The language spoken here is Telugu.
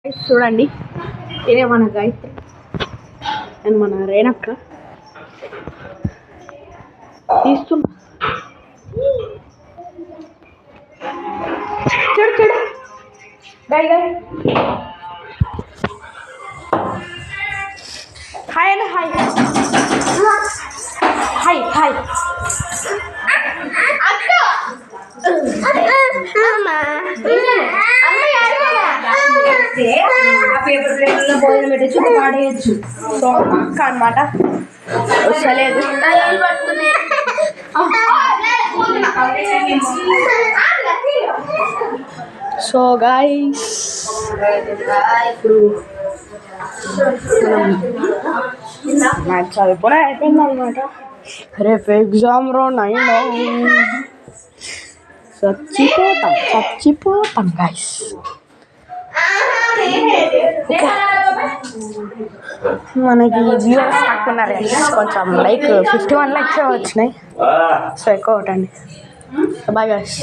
చూడండి, ఇదే మన గాయత్రి అండ్ మన రేణక్క తీస్తున్నా. చూడు చూడు గాయ గాయ హాయ్ అన్న హాయ్ హాయ్ హాయ్ పేపర్ ప్లేట్లో భోజనం పెట్టచ్చు, పాడేయచ్చు. సో అక్క అనమాట వస్తలేదు. సో గాయ్స్ ఇప్పుడు మ్యాచ్ చదువుకునే అయిపోయింది అనమాట. రేపు ఎగ్జామ్ రో 9 చచ్చిపోతాం గాయ్స్. మనకి వ్యూవర్స్ తక్కున్నారు, కొంచెం లైక్ 51 లైక్స్ వచ్చినాయి. సో ఎక్కువ ఒకటండి. Bye guys.